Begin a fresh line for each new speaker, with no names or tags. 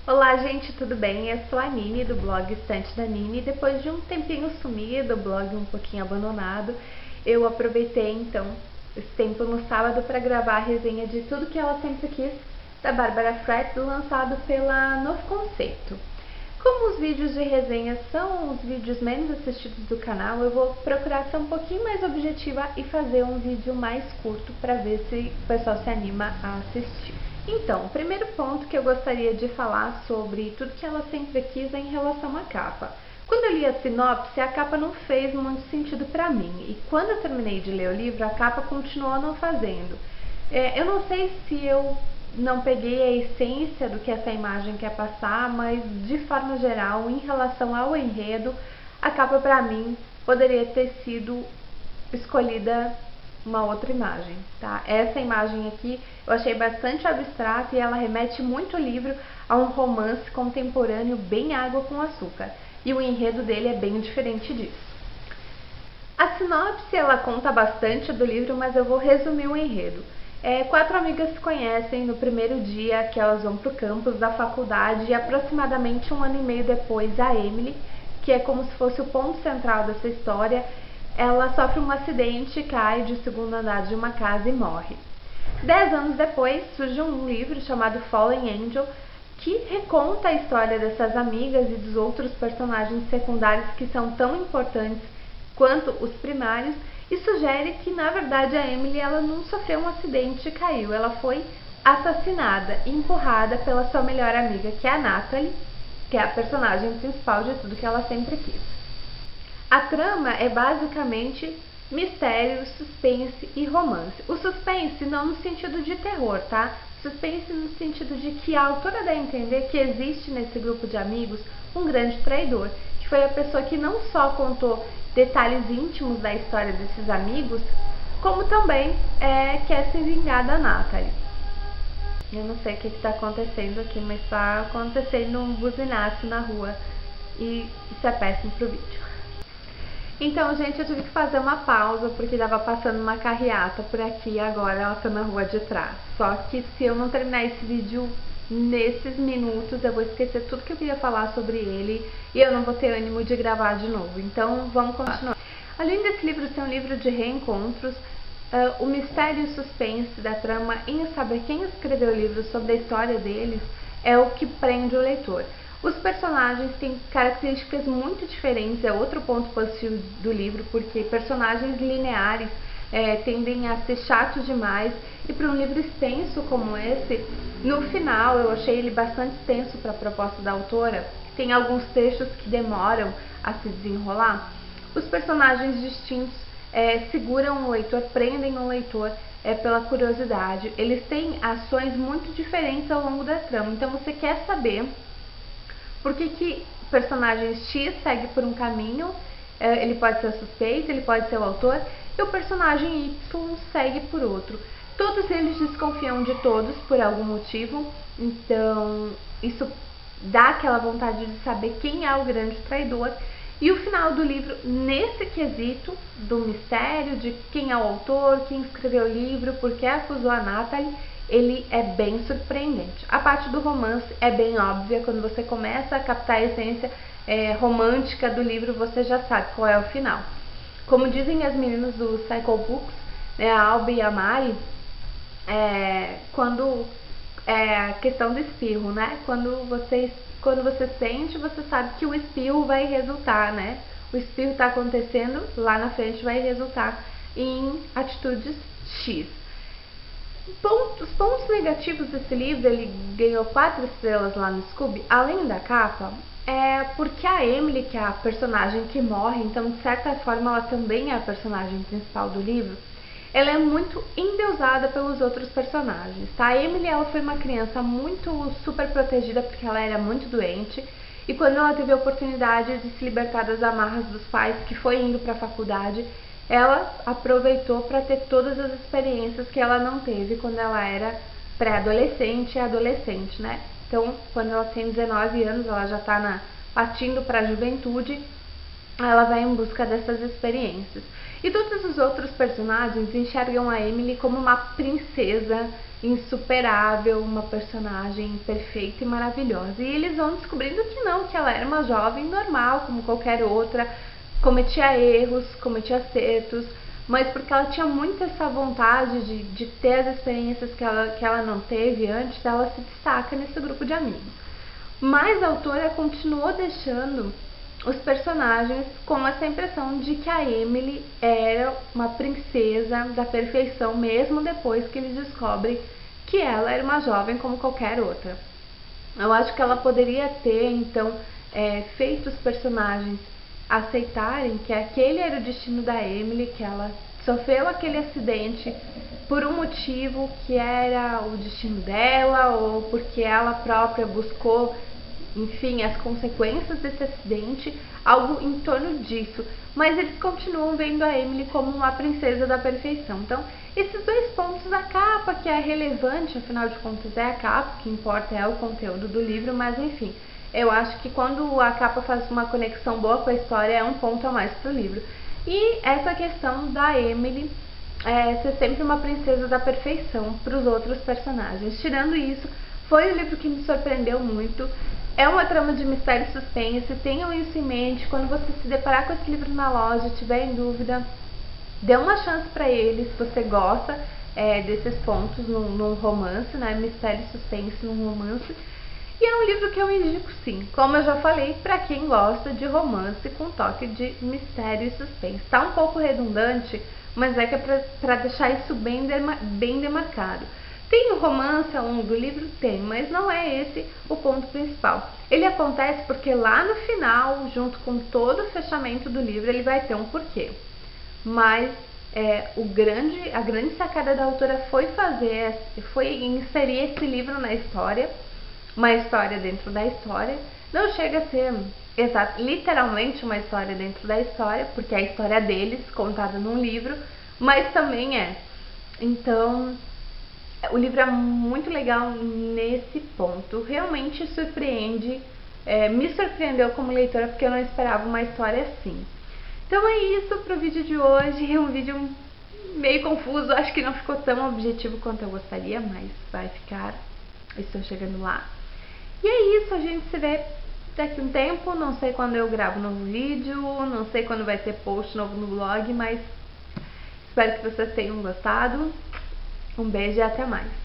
Olá gente, tudo bem? Eu sou a Nini do blog Estante da Nini. Depois de um tempinho sumido, o blog um pouquinho abandonado, eu aproveitei então esse tempo no sábado para gravar a resenha de Tudo que Ela Sempre Quis, da Bárbara Fretz, lançado pela Novo Conceito. Como os vídeos de resenha são os vídeos menos assistidos do canal, eu vou procurar ser um pouquinho mais objetiva e fazer um vídeo mais curto para ver se o pessoal se anima a assistir. Então, o primeiro ponto que eu gostaria de falar sobre Tudo que Ela Sempre Quis é em relação à capa. Quando eu li a sinopse, a capa não fez muito sentido para mim, e quando eu terminei de ler o livro, a capa continuou não fazendo. Eu não sei se eu não peguei a essência do que essa imagem quer passar, mas de forma geral, em relação ao enredo, a capa para mim poderia ter sido escolhida uma outra imagem, tá? Essa imagem aqui eu achei bastante abstrata e ela remete muito o livro a um romance contemporâneo bem água com açúcar, e o enredo dele é bem diferente disso. A sinopse ela conta bastante do livro, mas eu vou resumir o enredo. Quatro amigas se conhecem no primeiro dia que elas vão para o campus da faculdade e aproximadamente um ano e meio depois a Emily, que é como se fosse o ponto central dessa história, ela sofre um acidente, cai do segundo andar de uma casa e morre. 10 anos depois surge um livro chamado Fallen Angel, que reconta a história dessas amigas e dos outros personagens secundários que são tão importantes quanto os primários, e sugere que na verdade a Emily ela não sofreu um acidente e caiu, ela foi assassinada e empurrada pela sua melhor amiga, que é a Natalie, que é a personagem principal de Tudo que Ela Sempre Quis. A trama é basicamente mistério, suspense e romance. O suspense não no sentido de terror, tá? Suspense no sentido de que a autora dá a entender que existe nesse grupo de amigos um grande traidor, que foi a pessoa que não só contou detalhes íntimos da história desses amigos, como também quer se vingar da Natalie. Eu não sei o que está acontecendo aqui, mas está acontecendo um buzinaço na rua e isso é péssimo pro vídeo. Então, gente, eu tive que fazer uma pausa porque estava passando uma carreata por aqui e agora ela tá na rua de trás. Só que se eu não terminar esse vídeo nesses minutos, eu vou esquecer tudo que eu queria falar sobre ele e eu não vou ter ânimo de gravar de novo. Então, vamos continuar. Além desse livro ser um livro de reencontros, o mistério e o suspense da trama em saber quem escreveu o livro sobre a história deles é o que prende o leitor. Os personagens têm características muito diferentes, é outro ponto positivo do livro, porque personagens lineares tendem a ser chatos demais, e para um livro extenso como esse, no final eu achei ele bastante extenso para a proposta da autora, tem alguns textos que demoram a se desenrolar. Os personagens distintos seguram o leitor, prendem o leitor pela curiosidade, eles têm ações muito diferentes ao longo da trama, então você quer saber por que o personagem X segue por um caminho, ele pode ser o suspeito, ele pode ser o autor, e o personagem Y segue por outro. Todos eles desconfiam de todos por algum motivo, então isso dá aquela vontade de saber quem é o grande traidor. E o final do livro, nesse quesito do mistério de quem é o autor, quem escreveu o livro, por que acusou a Natalie, ele é bem surpreendente. A parte do romance é bem óbvia, quando você começa a captar a essência romântica do livro, você já sabe qual é o final. Como dizem as meninas do Cycle Books, a Alba e a Mari, quando a questão do espirro, né? Quando você sente, você sabe que o espirro vai resultar, né? O espirro está acontecendo, lá na frente vai resultar em atitudes X. Os pontos negativos desse livro, ele ganhou 4 estrelas lá no Scooby, além da capa, porque a Emily, que é a personagem que morre, então de certa forma ela também é a personagem principal do livro, ela é muito endeusada pelos outros personagens, tá? A Emily, ela foi uma criança muito super protegida porque ela era muito doente, e quando ela teve a oportunidade de se libertar das amarras dos pais, que foi indo para a faculdade, ela aproveitou para ter todas as experiências que ela não teve quando ela era pré-adolescente e adolescente, né? Então, quando ela tem 19 anos, ela já está partindo para a juventude, ela vai em busca dessas experiências. E todos os outros personagens enxergam a Emily como uma princesa insuperável, uma personagem perfeita e maravilhosa. E eles vão descobrindo que não, que ela era uma jovem normal, como qualquer outra, cometia erros, cometia acertos, mas porque ela tinha muito essa vontade de ter as experiências que ela não teve antes, ela se destaca nesse grupo de amigos. Mas a autora continuou deixando os personagens com essa impressão de que a Emily era uma princesa da perfeição, mesmo depois que eles descobrem que ela era uma jovem como qualquer outra. Eu acho que ela poderia ter, então, feito os personagens aceitarem que aquele era o destino da Emily, que ela sofreu aquele acidente por um motivo que era o destino dela, ou porque ela própria buscou, enfim, as consequências desse acidente, algo em torno disso. Mas eles continuam vendo a Emily como uma princesa da perfeição. Então, esses dois pontos da capa, que é relevante, afinal de contas é a capa, o que importa é o conteúdo do livro, mas enfim, eu acho que quando a capa faz uma conexão boa com a história, é um ponto a mais pro livro. E essa questão da Emily ser sempre uma princesa da perfeição para os outros personagens. Tirando isso, foi um livro que me surpreendeu muito. É uma trama de mistério e suspense, tenham isso em mente. Quando você se deparar com esse livro na loja, tiver em dúvida, dê uma chance para ele, se você gosta desses pontos num romance, né? Mistério e suspense num romance. E é um livro que eu indico sim, como eu já falei, para quem gosta de romance com toque de mistério e suspense. Tá um pouco redundante, mas é que é para deixar isso bem demarcado. Tem o romance ao longo do livro? Tem, mas não é esse o ponto principal. Ele acontece porque lá no final, junto com todo o fechamento do livro, ele vai ter um porquê. Mas a grande sacada da autora foi inserir esse livro na história, uma história dentro da história. Não chega a ser literalmente uma história dentro da história, porque é a história deles contada num livro, mas também é. Então, o livro é muito legal nesse ponto, realmente surpreende, me surpreendeu como leitora, porque eu não esperava uma história assim. Então é isso pro vídeo de hoje, um vídeo meio confuso, acho que não ficou tão objetivo quanto eu gostaria, mas vai ficar, estou chegando lá. E é isso, a gente se vê daqui a um tempo, não sei quando eu gravo um novo vídeo, não sei quando vai ter post novo no blog, mas espero que vocês tenham gostado. Um beijo e até mais!